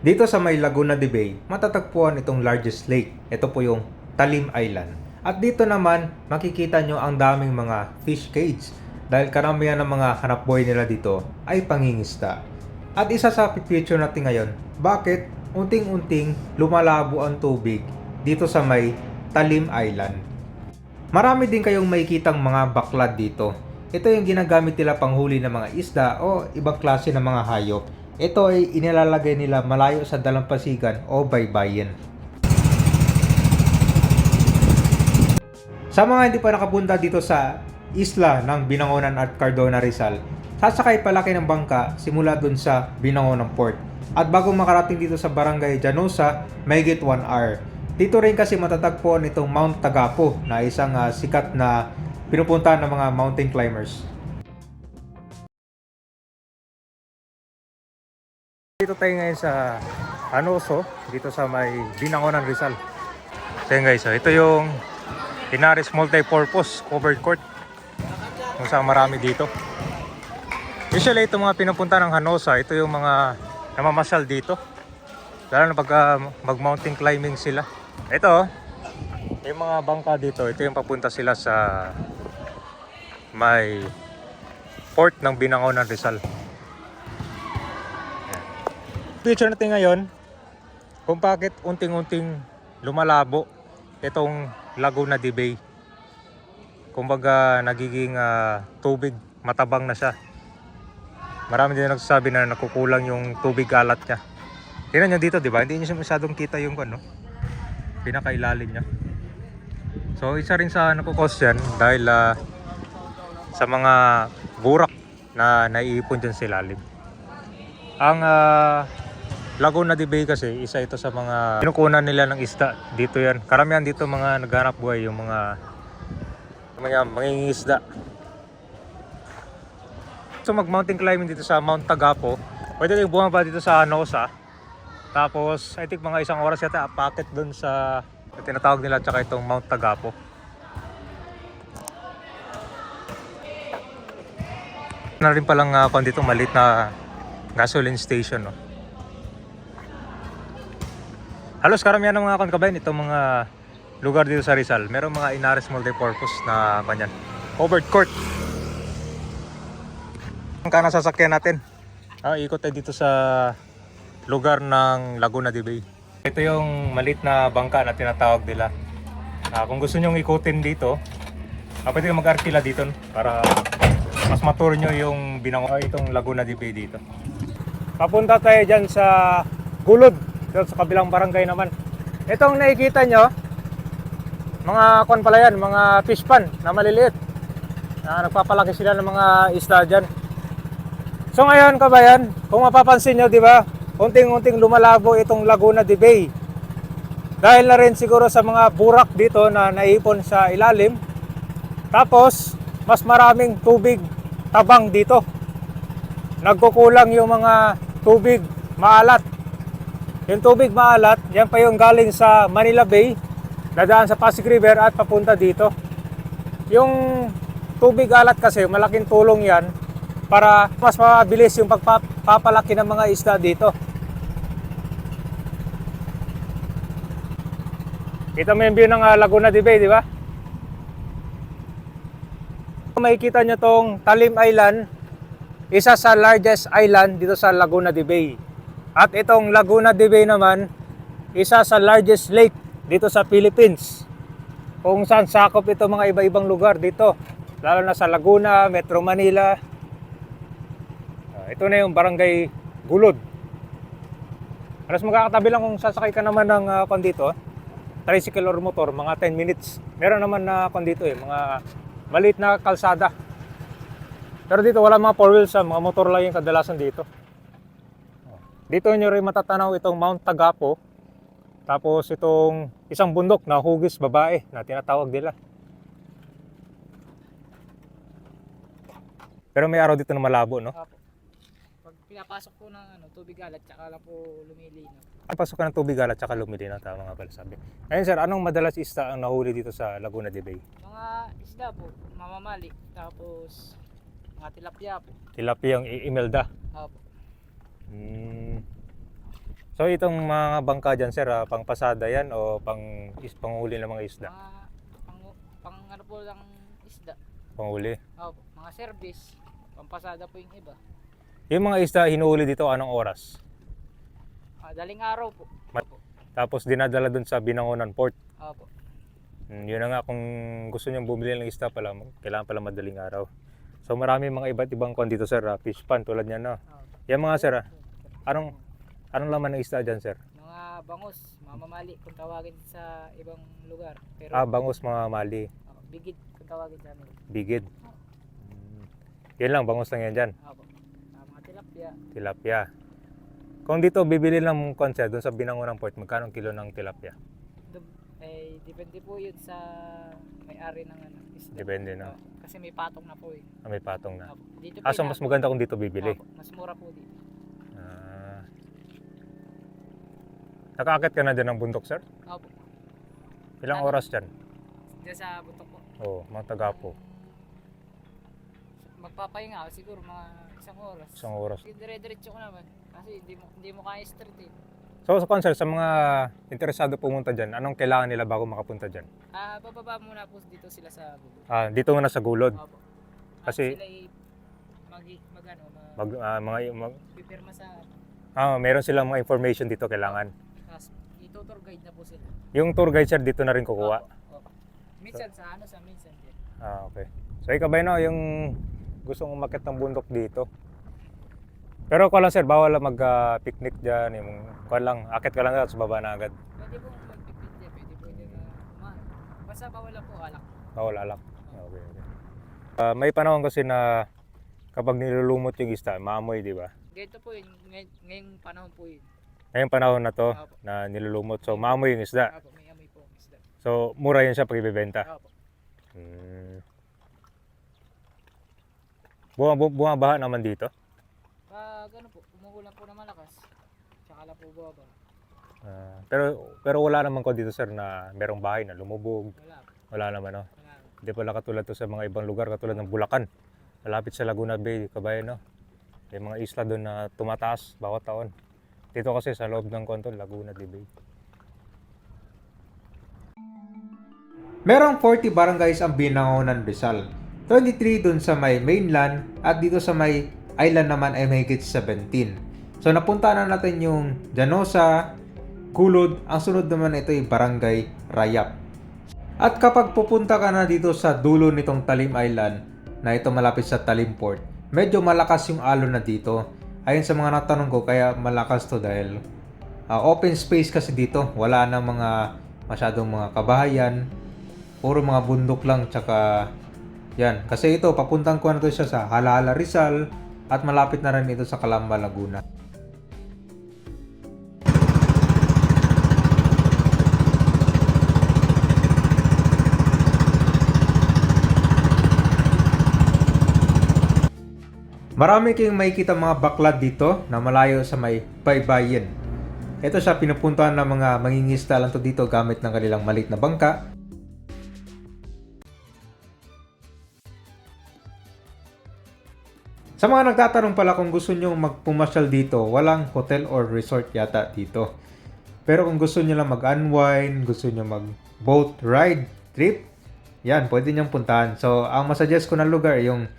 Dito sa may Laguna de Bay, matatagpuan itong largest lake. Ito po yung Talim Island. At dito naman, makikita nyo ang daming mga fish cage dahil karamihan ng mga hanapbuhay nila dito ay pangingisda. At isa sa picture natin ngayon, bakit unting-unting lumalabo ang tubig dito sa may Talim Island. Marami din kayong makikitang mga baklad dito. Ito yung ginagamit nila panghuli ng mga isda o ibang klase ng mga hayop. Ito ay inilalagay nila malayo sa dalampasigan o baybayin. Sa mga hindi pa nakapunta dito sa isla ng Binangonan at Cardona Rizal, sasakay palaki ng bangka simula dun sa Binangonan Port. At bago makarating dito sa Barangay Llanosa, mahigit 1 hour. Dito rin kasi matatagpuan itong Mount Tagapo na isang sikat na pinupuntahan ng mga mountain climbers. Dito tayo ngayon sa Anoso, dito sa may Binangonan Rizal. So yun guys, ito yung Inaris Multipurpose Covered Court kung saan marami dito. Usually ito mga pinupunta ng Hanosa, ito yung mga namamasyal dito. Lalo na pag mag-mountain climbing sila. Ito, yung mga bangka dito, ito yung papunta sila sa may port ng Binangonan Rizal. Picture natin ngayon kung bakit unting-unting lumalabo itong Laguna de Bay. Kumbaga nagiging tubig, matabang na siya. Marami din nagsasabi na nakukulang yung tubig alat niya. Tingnan nyo dito, di ba? Hindi nyo masyadong kita yung pinakailalim niya. So isa rin sa nakukos yan dahil sa mga burak na naiipon dyan sa ilalim. Ang Laguna de Bay kasi isa ito sa mga pinukunan nila ng isda. Dito yan. Karamihan dito mga naghanap buhay, yung mga mangingisda. So mag mountain climbing dito sa Mount Tagapo. Pwede kayong bumaba dito sa Anosa. Tapos I think mga 1 oras yata apaket dun sa tinatawag nila tsaka itong Mount Tagapo. Na rin palang dito maliit na gasoline station, no? Halos karamihan ng mga kabayan, itong mga lugar dito sa Rizal, merong mga Inaris Multipurpose na kanyan covered court. Ang nasasakyan natin, ikot tayo dito sa lugar ng Laguna de Bay. Ito yung maliit na bangka na tinatawag nila. Kung gusto nyong ikutin dito, pwede kang mag-arkila dito para mas matur nyo yung itong Laguna de Bay dito. Papunta tayo dyan sa Gulod, dito sa kabilang barangay naman. Itong nakikita nyo, mga pala yan, mga fish pan na maliliit. Nagpapalaki sila ng mga isda dyan. So ngayon kabayan, kung mapapansin nyo, di ba, unting-unting lumalabo itong Laguna de Bay. Dahil na rin siguro sa mga burak dito na naipon sa ilalim. Tapos, mas maraming tubig tabang dito. Nagkukulang yung mga tubig maalat. Yung tubig maalat, yan pa yung galing sa Manila Bay, dadaan sa Pasig River at papunta dito. Yung tubig alat kasi, malaking tulong yan para mas mabilis yung pagpapalaki ng mga isda dito. Kita mo yung view ng Laguna de Bay, di ba? Makikita nyo tong Talim Island, isa sa largest island dito sa Laguna de Bay. At itong Laguna de Bay naman, isa sa largest lake dito sa Philippines. Kung saan sakop ito mga iba-ibang lugar dito. Lalo na sa Laguna, Metro Manila. Ito na yung Barangay Gulod. Alas magkakatabi lang kung sasakay ka naman ng dito, tricycle or motor, mga 10 minutes. Meron naman na dito mga maliit na kalsada. Pero dito wala mga 4 wheels, mga motor lang yung kadalasan dito. Dito nyo rin matatanaw itong Mount Tagapo. Tapos itong isang bundok na hugis babae na tinatawag nila. Pero may araw dito na malabo, no? Opo. Pag pinapasok po ng tubig alat, tsaka lang po lumilinaw. Pasok ka ng tubig alat tsaka lumilinaw, tama nga pala sabi. Ngayon sir, anong madalas isda ang nahuli dito sa Laguna de Bay? Mga isda po, mamamali, tapos mga tilapia po. Tilapia yung Imelda. Opo. So So itong mga bangka dyan sir, pangpasada yan o panghuli ng mga isda? Pang ano po lang isda. Panghuli. Opo, mga service. Pampasada po yung iba. Yung mga isda hinuhuli dito anong oras? Daling araw po. Opo. Tapos dinadala dun sa Binangonan Port. Opo. Yun na nga, kung gusto nyo bumili ng isda pala, kailangan pala madaling araw. So marami mga iba't ibang kon dito sir, fish pan tulad niyan no. Opo. Yan mga sir, anong laman ng isda dyan sir? Mga bangus, mamamali kung tawagin sa ibang lugar. Pero Bangus mga mali, bigid kung tawagin sa amin. bigid. Yan lang, bangus lang yan dyan. Opo. Mga tilapia. Tilapia. Kung dito bibili ng konser doon sa Binangonan Port, magkano ang kilo ng tilapia? Depende po yun sa may-ari ng isda. Depende no. Kasi may patong na po eh. May patong na. Opo. Dito po So mas maganda kung dito bibili. Opo, mas mura po dito. Nakaakit ka na dyan ng bundok sir? Opo. Ilang oras dyan? Diyan sa butok po. Oo, mga Tagapo. Magpapahinga ako siguro mga isang oras. Isang oras. Dire-diretso ko naman. Kasi hindi mo kaya street eh. So sa concert, sa mga interesado pumunta dyan, anong kailangan nila bago makapunta dyan? Bababa muna po dito sila sa bundok. Dito muna sa Gulod. Opo. Kasi sila pipirma sa meron silang mga information dito kailangan. tapos ito-tour guide na po sila. Yung tour guide sir dito na rin kukuha. Opo. Minsan minsan din. Okay. So ikaw ba no, yung gustong umakyat ng bundok dito? Pero ko lang sir, bawal lang mag-picnic dyan. Yung akit ka lang at baba na agad. Pwede po mag-picnic dyan, pwede na kumain. Basta bawal lang po alak. Bawal alak. Okay. May panahon kasi na kapag nilulumot yung isda, maamoy, di ba? Ganito po yun, ngayong panahon po yun. Ngayong panahon na to, Opo. na nilulumot. So maamoy yung isda. Opo, may amoy po ang isda. So mura yun siya pag ibibenta. Opo. Bumabaha naman dito. Pag umuulan po na malakas, tsaka lang po baba. Pero wala naman ko dito sir na merong bahay na lumubog. Wala po. Wala naman no. Wala po. Hindi pala katulad to sa mga ibang lugar katulad ng Bulacan. Malapit sa Laguna Bay, Kabayan no. May mga isla doon na tumataas bawat taon. Dito kasi sa loob ng konton, Laguna Bay. Merong 40 barangays ang Binangonan, Rizal. 23 dun sa may mainland at dito sa may island naman ay mahigit 17. So napunta na natin yung Llanosa, Gulod, ang sunod naman ito ay Barangay Rayap. At kapag pupunta ka na dito sa dulo nitong Talim Island na ito malapit sa Talim Port, medyo malakas yung alon na dito. Ayon sa mga natanong ko, kaya malakas to dahil open space kasi dito. Wala na mga masyadong mga kabahayan. Puro mga bundok lang, tsaka yan. Kasi ito, papuntang ko na to siya sa Halahala, Rizal at malapit na rin ito sa Calamba, Laguna. Marami kayong makikita mga baklad dito na malayo sa may baybayin. Ito siya, pinupuntahan ng mga mangingisda lang to dito gamit ng kanilang maliit na bangka. Sa mga nagtatanong pala kung gusto nyo magpumasyal dito, walang hotel or resort yata dito. Pero kung gusto nyo lang mag-unwind, gusto nyo mag-boat ride trip, yan, pwede nyong puntahan. So, ang masuggest ko na lugar yung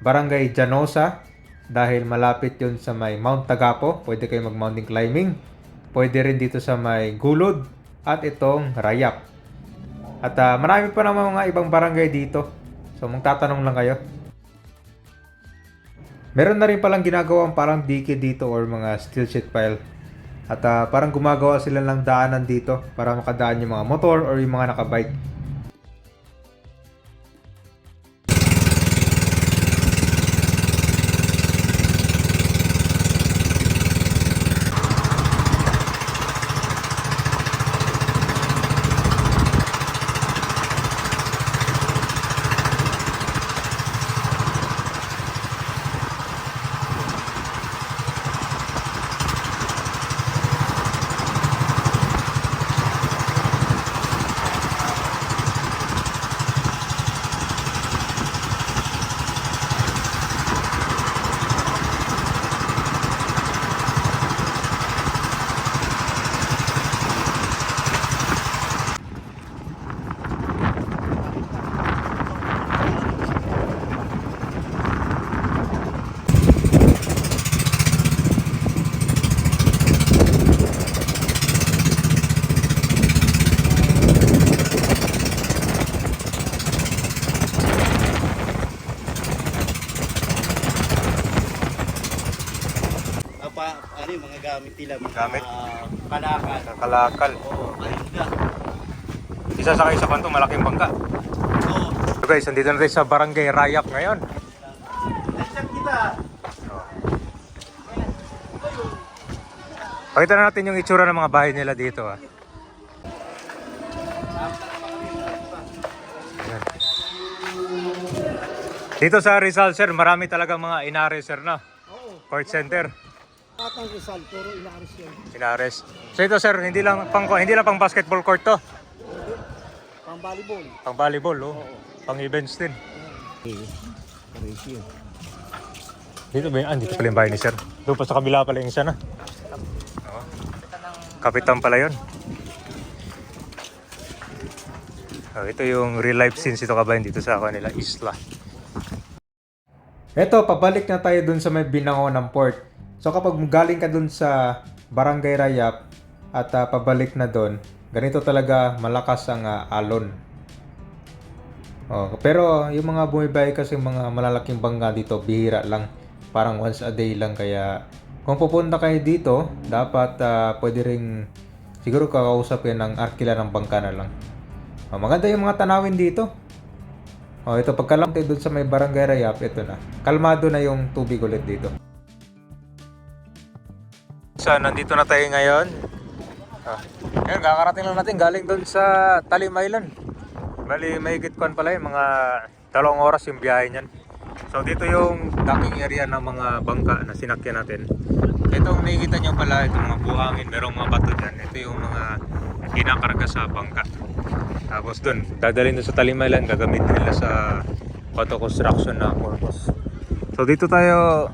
Barangay Llanosa dahil malapit yun sa may Mount Tagapo. Pwede kayo mag-mountain climbing. Pwede rin dito sa may Gulod at itong Rayap. At marami pa naman mga ibang barangay dito. So, magtatanong lang kayo. Meron na rin palang ginagawang parang dike dito or mga steel sheet pile. At parang gumagawa sila ng daanan dito para makadaan yung mga motor or yung mga nakabike. nila mga Gamit? kalakal. Kalakal. Oo, malinda. Isasakay sa kanto, malaking bangka. Oo. So guys, andito na tayo sa Barangay Rayap ngayon. Nandiyan kita. Pakita na natin yung itsura ng mga bahay nila dito. Ayan. Dito sa Rizal, sir, marami talaga mga inares, sir, no? Oo. Court center. Patang Rizal, puro inaris yan. Inares. So ito, sir, hindi lang pang basketball court to. Pang volleyball. Pang volleyball, oh. Pang events din. Dito ba yun? Dito pala yung bahay ni sir. Doon pa sa kabila pala yung isa na. Oo. Kapitan pala yun. Oh, ito yung real life scenes ito kabayan dito sa kanila isla. Eto, pabalik na tayo dun sa may Binango ng port. So kapag galing ka dun sa Barangay Rayap at pabalik na dun, ganito talaga malakas ang alon. Oh, pero yung mga bumibay kasi mga malalaking bangka dito, bihira lang. Parang once a day lang, kaya kung pupunta kayo dito, dapat pwede ring siguro kakausapin ng arkila ng bangka na lang. Oh, maganda yung mga tanawin dito. Oh, ito pagkalang tayo dun sa may Barangay Rayap, ito na. Kalmado na yung tubig ulit dito. So, nandito na tayo ngayon. Ngayon, kakarating lang natin galing doon sa Talim Island. Bali, may gitkuan pala yung mga 2 oras yung biyahe niyan. So, dito yung docking area ng mga bangka na sinakyan natin. Itong nakikita nyo pala, itong mga buhangin, merong mga bato dyan. Ito yung mga kinakarga sa bangka. Tapos doon, dadalhin doon sa Talim Island, gagamitin nila sa auto construction na purpose. So dito tayo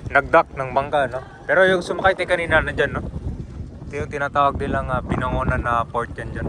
nag-dock ng bangka, no? Pero yung sumakay tayo kanina nandyan, no? Ito yung tinatawag nilang Binangonan na port yan dyan.